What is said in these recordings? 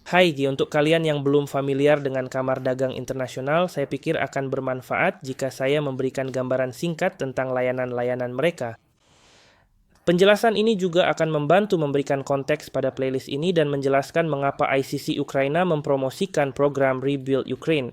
Hai, untuk kalian yang belum familiar dengan Kamar Dagang Internasional, saya pikir akan bermanfaat jika saya memberikan gambaran singkat tentang layanan-layanan mereka. Penjelasan ini juga akan membantu memberikan konteks pada playlist ini dan menjelaskan mengapa ICC Ukraina mempromosikan program Rebuild Ukraine.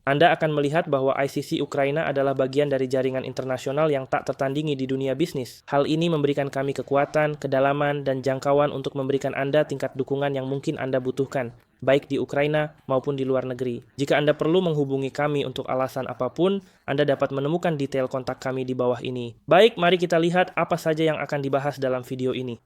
Anda akan melihat bahwa ICC Ukraina adalah bagian dari jaringan internasional yang tak tertandingi di dunia bisnis. Hal ini memberikan kami kekuatan, kedalaman, dan jangkauan untuk memberikan Anda tingkat dukungan yang mungkin Anda butuhkan, baik di Ukraina maupun di luar negeri. Jika Anda perlu menghubungi kami untuk alasan apapun, Anda dapat menemukan detail kontak kami di bawah ini. Baik, mari kita lihat apa saja yang akan dibahas dalam video ini.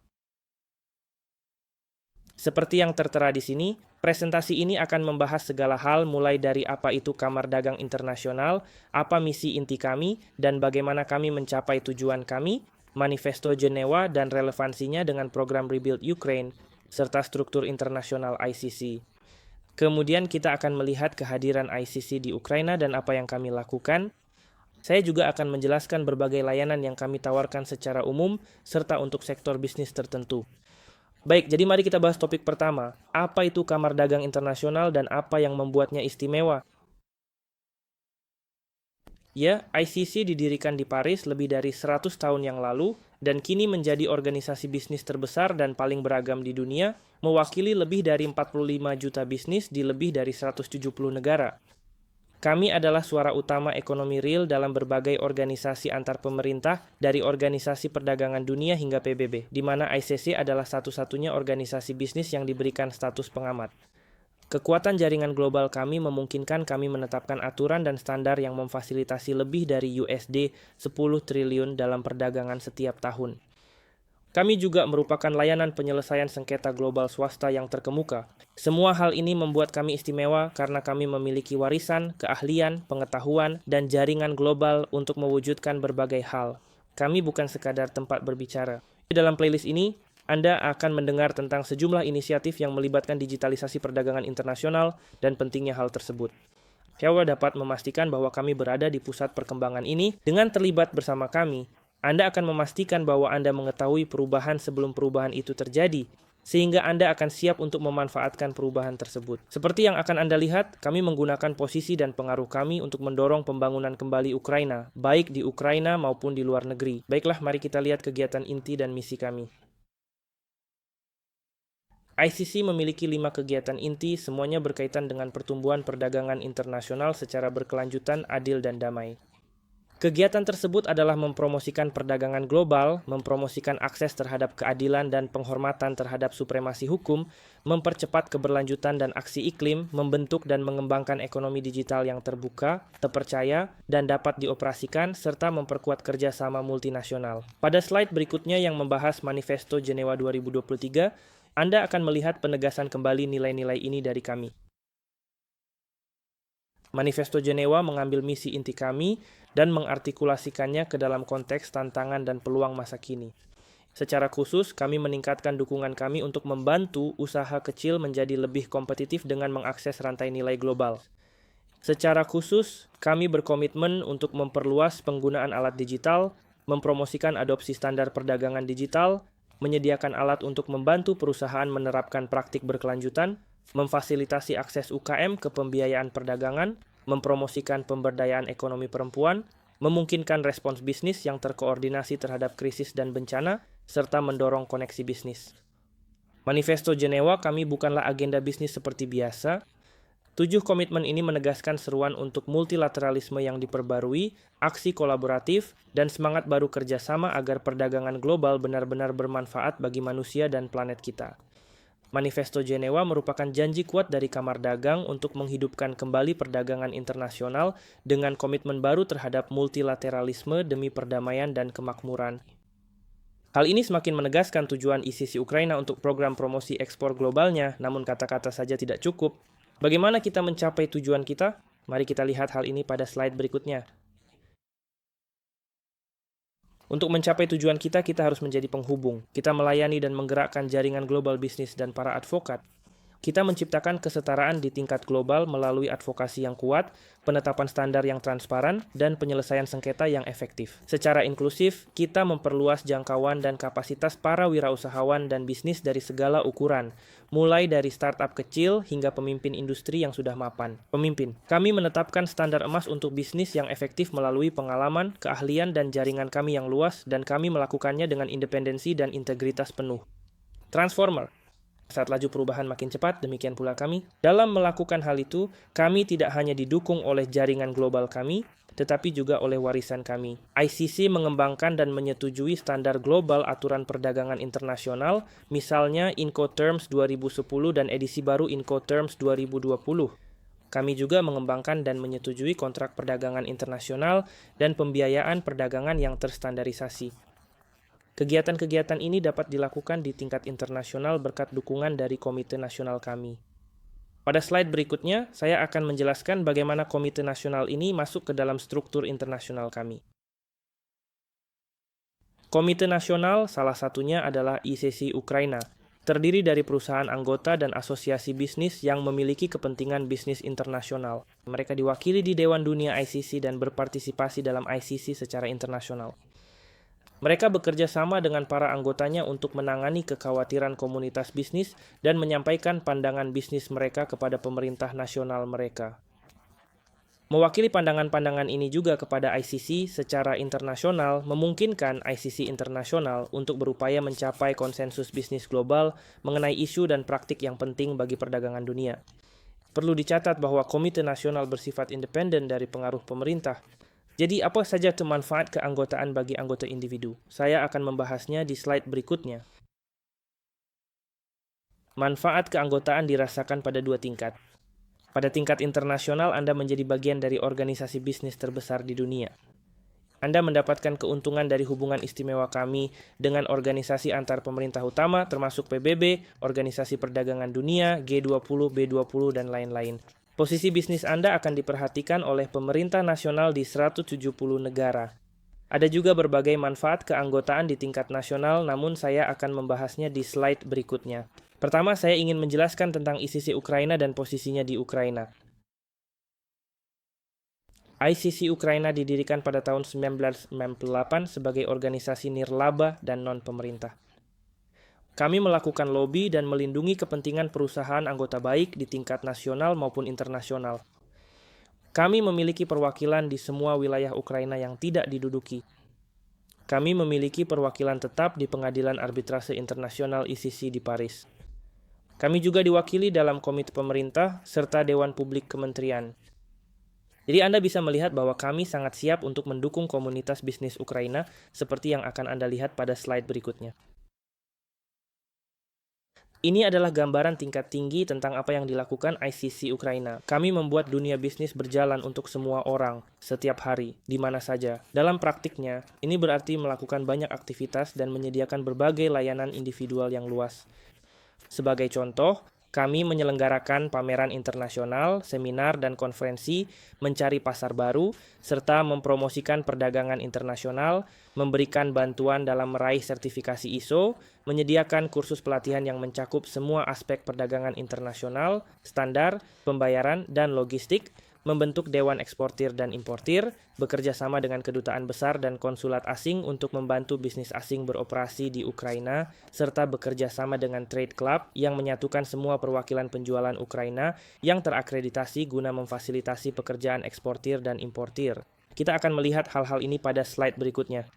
Seperti yang tertera di sini, presentasi ini akan membahas segala hal mulai dari apa itu Kamar Dagang Internasional, apa misi inti kami, dan bagaimana kami mencapai tujuan kami, Manifesto Jenewa dan relevansinya dengan program Rebuild Ukraine, serta struktur internasional ICC. Kemudian kita akan melihat kehadiran ICC di Ukraina dan apa yang kami lakukan. Saya juga akan menjelaskan berbagai layanan yang kami tawarkan secara umum, serta untuk sektor bisnis tertentu. Baik, jadi mari kita bahas topik pertama. Apa itu Kamar Dagang Internasional dan apa yang membuatnya istimewa? Ya, ICC didirikan di Paris lebih dari 100 tahun yang lalu dan kini menjadi organisasi bisnis terbesar dan paling beragam di dunia, mewakili lebih dari 45 juta bisnis di lebih dari 170 negara. Kami adalah suara utama ekonomi real dalam berbagai organisasi antar pemerintah, dari Organisasi Perdagangan Dunia hingga PBB, di mana ICC adalah satu-satunya organisasi bisnis yang diberikan status pengamat. Kekuatan jaringan global kami memungkinkan kami menetapkan aturan dan standar yang memfasilitasi lebih dari USD 10 triliun dalam perdagangan setiap tahun. Kami juga merupakan layanan penyelesaian sengketa global swasta yang terkemuka. Semua hal ini membuat kami istimewa karena kami memiliki warisan, keahlian, pengetahuan, dan jaringan global untuk mewujudkan berbagai hal. Kami bukan sekadar tempat berbicara. Di dalam playlist ini, Anda akan mendengar tentang sejumlah inisiatif yang melibatkan digitalisasi perdagangan internasional dan pentingnya hal tersebut. Saya dapat memastikan bahwa kami berada di pusat perkembangan ini. Dengan terlibat bersama kami, Anda akan memastikan bahwa Anda mengetahui perubahan sebelum perubahan itu terjadi, sehingga Anda akan siap untuk memanfaatkan perubahan tersebut. Seperti yang akan Anda lihat, kami menggunakan posisi dan pengaruh kami untuk mendorong pembangunan kembali Ukraina, baik di Ukraina maupun di luar negeri. Baiklah, mari kita lihat kegiatan inti dan misi kami. ICC memiliki 5 kegiatan inti, semuanya berkaitan dengan pertumbuhan perdagangan internasional secara berkelanjutan, adil, dan damai. Kegiatan tersebut adalah mempromosikan perdagangan global, mempromosikan akses terhadap keadilan dan penghormatan terhadap supremasi hukum, mempercepat keberlanjutan dan aksi iklim, membentuk dan mengembangkan ekonomi digital yang terbuka, terpercaya, dan dapat dioperasikan, serta memperkuat kerjasama multinasional. Pada slide berikutnya yang membahas Manifesto Jenewa 2023, Anda akan melihat penegasan kembali nilai-nilai ini dari kami. Manifesto Jenewa mengambil misi inti kami dan mengartikulasikannya ke dalam konteks tantangan dan peluang masa kini. Secara khusus, kami meningkatkan dukungan kami untuk membantu usaha kecil menjadi lebih kompetitif dengan mengakses rantai nilai global. Secara khusus, kami berkomitmen untuk memperluas penggunaan alat digital, mempromosikan adopsi standar perdagangan digital, menyediakan alat untuk membantu perusahaan menerapkan praktik berkelanjutan, memfasilitasi akses UKM ke pembiayaan perdagangan, mempromosikan pemberdayaan ekonomi perempuan, memungkinkan respons bisnis yang terkoordinasi terhadap krisis dan bencana, serta mendorong koneksi bisnis. Manifesto Jenewa kami bukanlah agenda bisnis seperti biasa. 7 komitmen ini menegaskan seruan untuk multilateralisme yang diperbarui, aksi kolaboratif, dan semangat baru kerjasama agar perdagangan global benar-benar bermanfaat bagi manusia dan planet kita. Manifesto Jenewa merupakan janji kuat dari Kamar Dagang untuk menghidupkan kembali perdagangan internasional dengan komitmen baru terhadap multilateralisme demi perdamaian dan kemakmuran. Hal ini semakin menegaskan tujuan ICC Ukraina untuk program promosi ekspor globalnya, namun kata-kata saja tidak cukup. Bagaimana kita mencapai tujuan kita? Mari kita lihat hal ini pada slide berikutnya. Untuk mencapai tujuan kita harus menjadi penghubung. Kita melayani dan menggerakkan jaringan global bisnis dan para advokat. Kita menciptakan kesetaraan di tingkat global melalui advokasi yang kuat, penetapan standar yang transparan, dan penyelesaian sengketa yang efektif. Secara inklusif, kita memperluas jangkauan dan kapasitas para wirausahawan dan bisnis dari segala ukuran, mulai dari startup kecil hingga pemimpin industri yang sudah mapan. Pemimpin, kami menetapkan standar emas untuk bisnis yang efektif melalui pengalaman, keahlian, dan jaringan kami yang luas, dan kami melakukannya dengan independensi dan integritas penuh. Transformer. Saat laju perubahan makin cepat, demikian pula kami. Dalam melakukan hal itu, kami tidak hanya didukung oleh jaringan global kami, tetapi juga oleh warisan kami. ICC mengembangkan dan menyetujui standar global aturan perdagangan internasional, misalnya Incoterms 2010 dan edisi baru Incoterms 2020. Kami juga mengembangkan dan menyetujui kontrak perdagangan internasional dan pembiayaan perdagangan yang terstandarisasi. Kegiatan-kegiatan ini dapat dilakukan di tingkat internasional berkat dukungan dari Komite Nasional kami. Pada slide berikutnya, saya akan menjelaskan bagaimana Komite Nasional ini masuk ke dalam struktur internasional kami. Komite Nasional salah satunya adalah ICC Ukraina, terdiri dari perusahaan anggota dan asosiasi bisnis yang memiliki kepentingan bisnis internasional. Mereka diwakili di Dewan Dunia ICC dan berpartisipasi dalam ICC secara internasional. Mereka bekerja sama dengan para anggotanya untuk menangani kekhawatiran komunitas bisnis dan menyampaikan pandangan bisnis mereka kepada pemerintah nasional mereka. Mewakili pandangan-pandangan ini juga kepada ICC secara internasional memungkinkan ICC internasional untuk berupaya mencapai konsensus bisnis global mengenai isu dan praktik yang penting bagi perdagangan dunia. Perlu dicatat bahwa Komite Nasional bersifat independen dari pengaruh pemerintah. Jadi apa saja manfaat keanggotaan bagi anggota individu? Saya akan membahasnya di slide berikutnya. Manfaat keanggotaan dirasakan pada dua tingkat. Pada tingkat internasional, Anda menjadi bagian dari organisasi bisnis terbesar di dunia. Anda mendapatkan keuntungan dari hubungan istimewa kami dengan organisasi antar pemerintah utama termasuk PBB, Organisasi Perdagangan Dunia, G20, B20, dan lain-lain. Posisi bisnis Anda akan diperhatikan oleh pemerintah nasional di 170 negara. Ada juga berbagai manfaat keanggotaan di tingkat nasional, namun saya akan membahasnya di slide berikutnya. Pertama, saya ingin menjelaskan tentang ICC Ukraina dan posisinya di Ukraina. ICC Ukraina didirikan pada tahun 1998 sebagai organisasi nirlaba dan non-pemerintah. Kami melakukan lobby dan melindungi kepentingan perusahaan anggota baik di tingkat nasional maupun internasional. Kami memiliki perwakilan di semua wilayah Ukraina yang tidak diduduki. Kami memiliki perwakilan tetap di Pengadilan Arbitrase Internasional ICC di Paris. Kami juga diwakili dalam komite pemerintah serta Dewan Publik Kementerian. Jadi Anda bisa melihat bahwa kami sangat siap untuk mendukung komunitas bisnis Ukraina seperti yang akan Anda lihat pada slide berikutnya. Ini adalah gambaran tingkat tinggi tentang apa yang dilakukan ICC Ukraina. Kami membuat dunia bisnis berjalan untuk semua orang, setiap hari, di mana saja. Dalam praktiknya, ini berarti melakukan banyak aktivitas dan menyediakan berbagai layanan individual yang luas. Sebagai contoh, kami menyelenggarakan pameran internasional, seminar, dan konferensi, mencari pasar baru, serta mempromosikan perdagangan internasional, memberikan bantuan dalam meraih sertifikasi ISO, menyediakan kursus pelatihan yang mencakup semua aspek perdagangan internasional, standar, pembayaran, dan logistik, membentuk Dewan Eksportir dan Importir, bekerja sama dengan kedutaan besar dan konsulat asing untuk membantu bisnis asing beroperasi di Ukraina, serta bekerja sama dengan Trade Club yang menyatukan semua perwakilan penjualan Ukraina yang terakreditasi guna memfasilitasi pekerjaan eksportir dan importir. Kita akan melihat hal-hal ini pada slide berikutnya.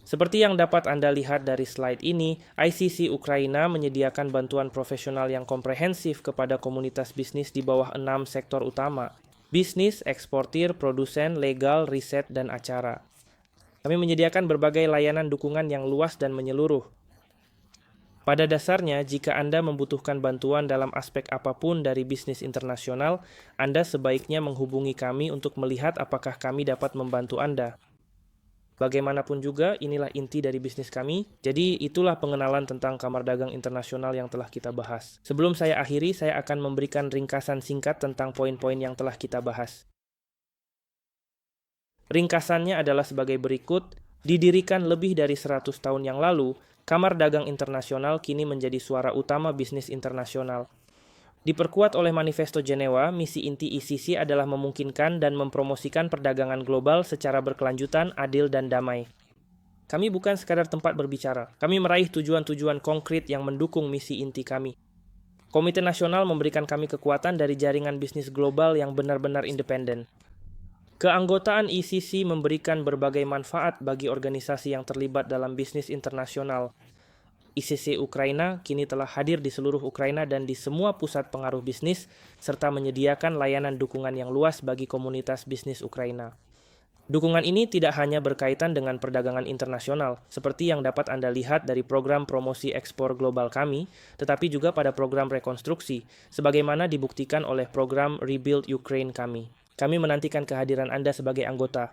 Seperti yang dapat Anda lihat dari slide ini, ICC Ukraina menyediakan bantuan profesional yang komprehensif kepada komunitas bisnis di bawah 6 sektor utama: bisnis, eksportir, produsen, legal, riset, dan acara. Kami menyediakan berbagai layanan dukungan yang luas dan menyeluruh. Pada dasarnya, jika Anda membutuhkan bantuan dalam aspek apapun dari bisnis internasional, Anda sebaiknya menghubungi kami untuk melihat apakah kami dapat membantu Anda. Bagaimanapun juga, inilah inti dari bisnis kami. Jadi, itulah pengenalan tentang Kamar Dagang Internasional yang telah kita bahas. Sebelum saya akhiri, saya akan memberikan ringkasan singkat tentang poin-poin yang telah kita bahas. Ringkasannya adalah sebagai berikut. Didirikan lebih dari 100 tahun yang lalu, Kamar Dagang Internasional kini menjadi suara utama bisnis internasional. Diperkuat oleh Manifesto Jenewa, misi inti ICC adalah memungkinkan dan mempromosikan perdagangan global secara berkelanjutan, adil, dan damai. Kami bukan sekadar tempat berbicara, kami meraih tujuan-tujuan konkret yang mendukung misi inti kami. Komite Nasional memberikan kami kekuatan dari jaringan bisnis global yang benar-benar independen. Keanggotaan ICC memberikan berbagai manfaat bagi organisasi yang terlibat dalam bisnis internasional. ICC Ukraina kini telah hadir di seluruh Ukraina dan di semua pusat pengaruh bisnis, serta menyediakan layanan dukungan yang luas bagi komunitas bisnis Ukraina. Dukungan ini tidak hanya berkaitan dengan perdagangan internasional, seperti yang dapat Anda lihat dari program promosi ekspor global kami, tetapi juga pada program rekonstruksi, sebagaimana dibuktikan oleh program Rebuild Ukraine kami. Kami menantikan kehadiran Anda sebagai anggota.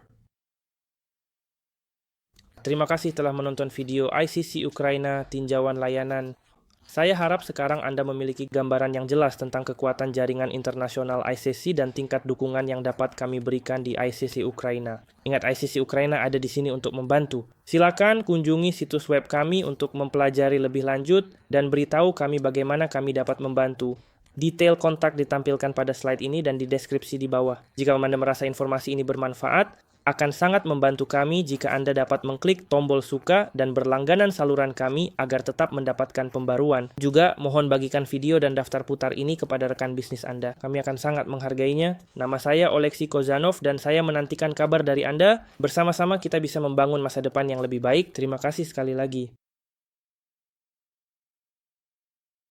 Terima kasih telah menonton video ICC Ukraina Tinjauan Layanan. Saya harap sekarang Anda memiliki gambaran yang jelas tentang kekuatan jaringan internasional ICC dan tingkat dukungan yang dapat kami berikan di ICC Ukraina. Ingat, ICC Ukraina ada di sini untuk membantu. Silakan kunjungi situs web kami untuk mempelajari lebih lanjut dan beritahu kami bagaimana kami dapat membantu. Detail kontak ditampilkan pada slide ini dan di deskripsi di bawah. Jika Anda merasa informasi ini bermanfaat, akan sangat membantu kami jika Anda dapat mengklik tombol suka dan berlangganan saluran kami agar tetap mendapatkan pembaruan. Juga mohon bagikan video dan daftar putar ini kepada rekan bisnis Anda. Kami akan sangat menghargainya. Nama saya Oleksiy Kozanov dan saya menantikan kabar dari Anda. Bersama-sama kita bisa membangun masa depan yang lebih baik. Terima kasih sekali lagi.